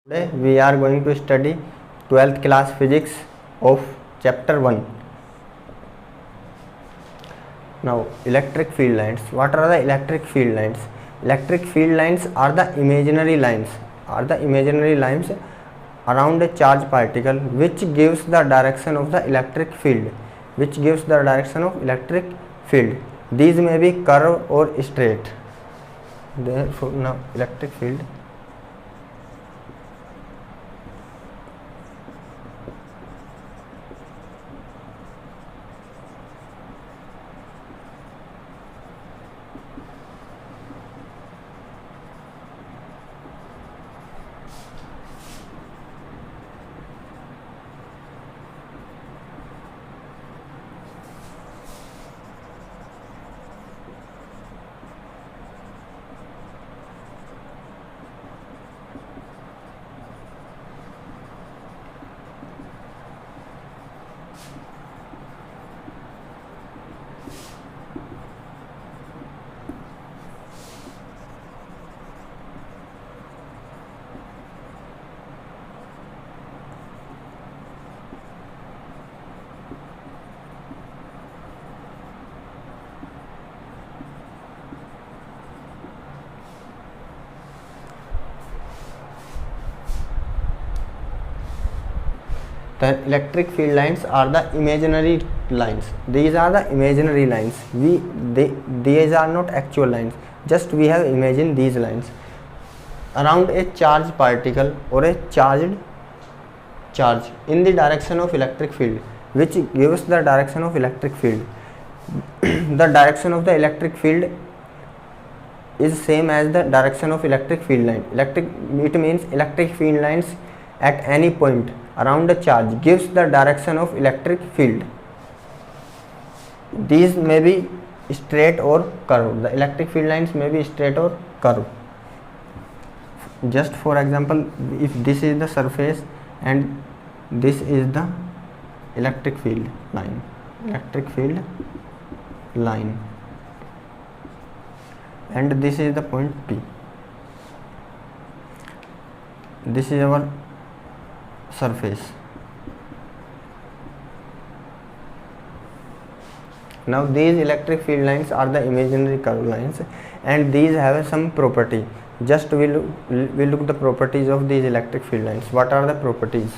Today we are going to study 12th class physics of chapter 1. Now electric field lines. What are the electric field lines? Electric field lines are the imaginary lines around a charged particle which gives the direction of the electric field. These may be curved or straight. Therefore now electric field The electric field lines are the imaginary lines. These are the imaginary lines. These are not actual lines. Just we have imagined these lines around a charged particle or a charged charge in the direction of electric field, which gives the direction of electric field. The direction of the electric field is same as the direction of electric field line. It means electric field lines at any point around a charge gives the direction of electric field. These may be straight or curved. The electric field lines may be straight or curved. Just for example, if this is the surface and this is the electric field line, and this is the point P. This is our surface. Now these electric field lines are the imaginary curved lines, and these have some property. Just we look the properties of these electric field lines. What are the properties?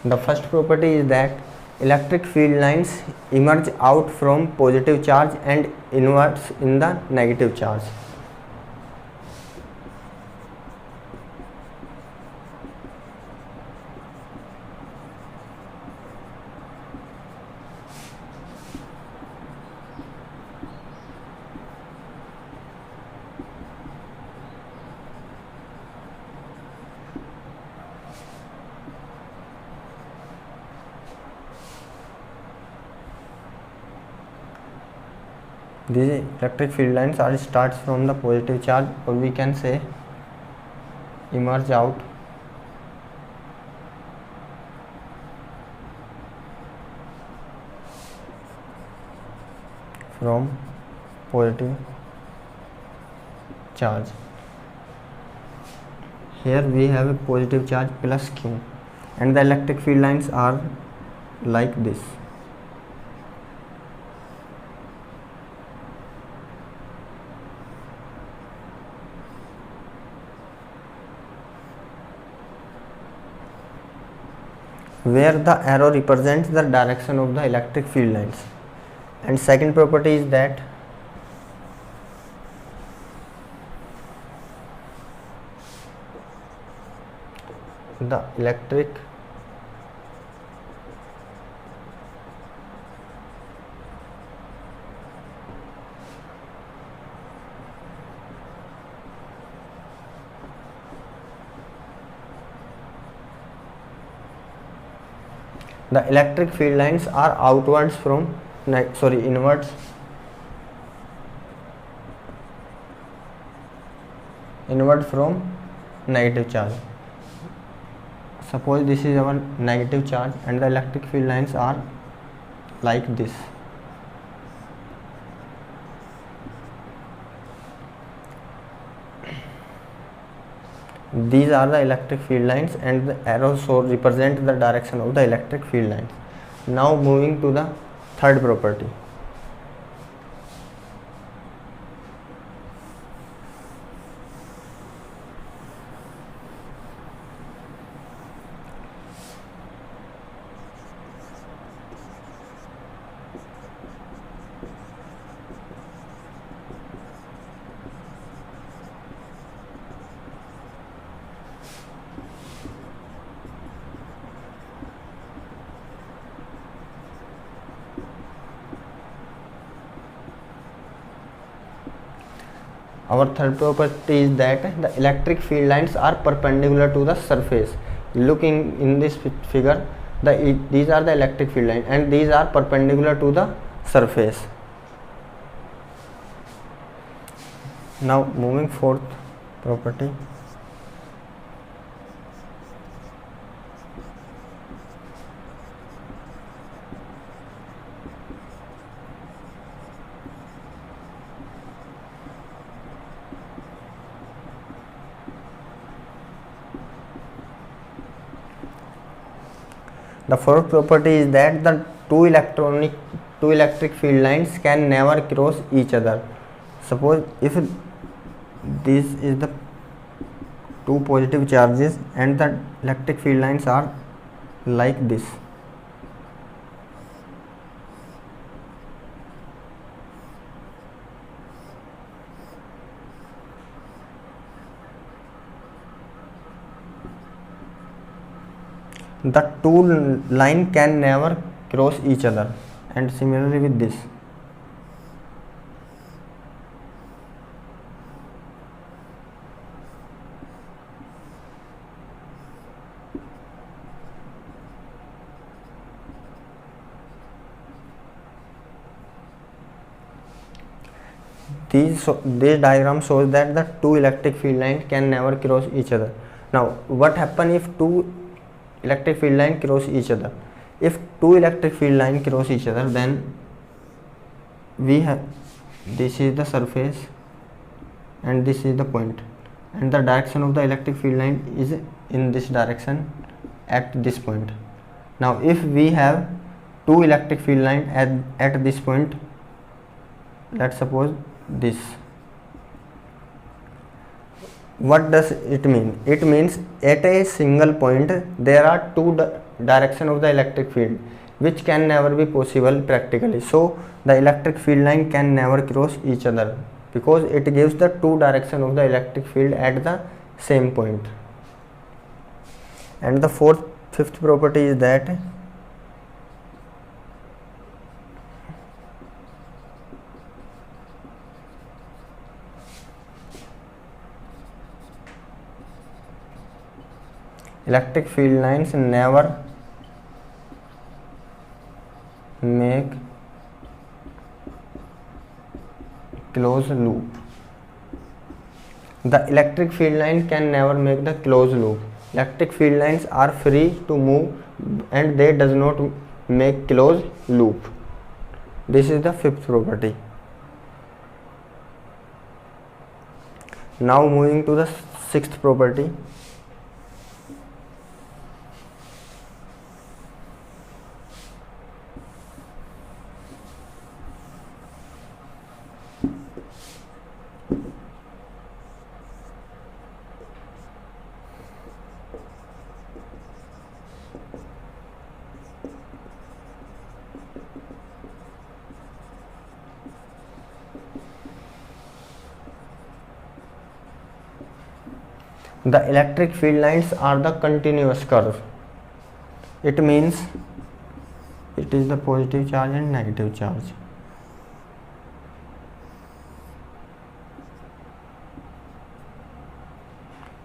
The first property is that electric field lines emerge out from positive charge and inverts in the negative charge. These electric field lines are starts from the positive charge, or we can say emerge out from positive charge. Here we have a positive charge plus Q, and the electric field lines are like this. Where the arrow represents the direction of the electric field lines. And second property is that the electric field lines are inwards inward from negative charge. Suppose this is our negative charge and the electric field lines are like this. These are the electric field lines and the arrows so represent the direction of the electric field lines. Now moving to the third property. Our third property is that the electric field lines are perpendicular to the surface. Looking in this figure, these are the electric field lines and these are perpendicular to the surface. Now moving fourth property. The fourth property is that the two electric field lines can never cross each other. Suppose if this is the two positive charges and the electric field lines are like this. The two line can never cross each other, and similarly with this. This diagram shows that the two electric field lines can never cross each other. Now what happens if two electric field line cross each other? If two electric field line cross each other, then we have, this is the surface and this is the point, and the direction of the electric field line is in this direction at this point. Now if we have two electric field line at this point, let's suppose this, what does it mean? It means at a single point there are two direction of the electric field which can never be possible practically. So the electric field line can never cross each other because it gives the two direction of the electric field at the same point. And the fifth property is that electric field lines never make closed loop. The electric field line can never make the closed loop. Electric field lines are free to move and they does not make closed loop. This is the fifth property. Now moving to the sixth property. The electric field lines are the continuous curve. It means it is the positive charge and negative charge.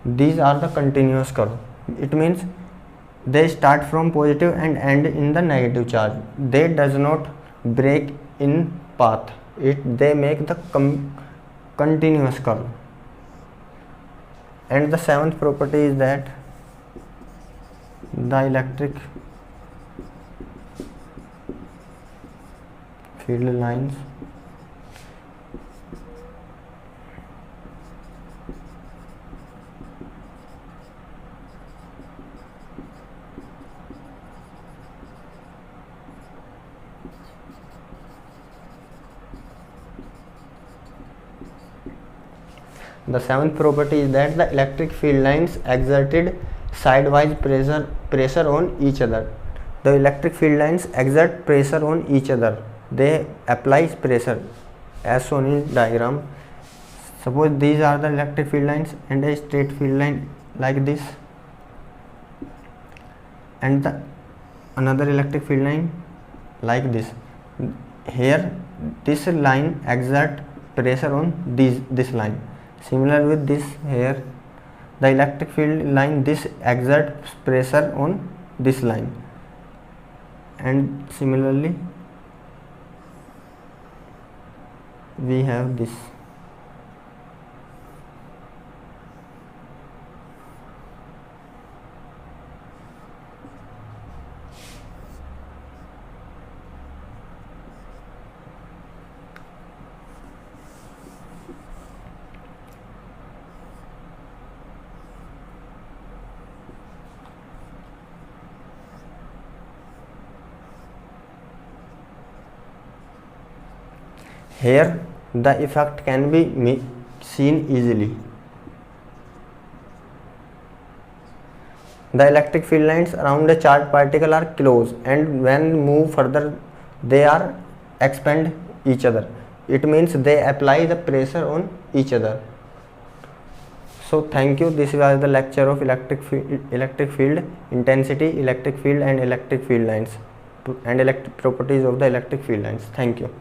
These are the continuous curve. It means they start from positive and end in the negative charge. They does not break in path. They make the continuous curve. And the seventh property is that the electric field lines the seventh property is that the electric field lines exerted sidewise pressure on each other. The electric field lines exert pressure on each other. They apply pressure as shown in diagram. Suppose these are the electric field lines and a straight field line like this, and the another electric field line like this. Here this line exert pressure on this line. Similar with this, here the electric field line this exerts pressure on this line, and similarly we have this. Here the effect can be seen easily. The electric field lines around a charged particle are close, and when move further they are expand each other. It means they apply the pressure on each other. So thank you. This was the lecture of electric field intensity, electric field and electric field lines, and electric properties of the electric field lines. Thank you.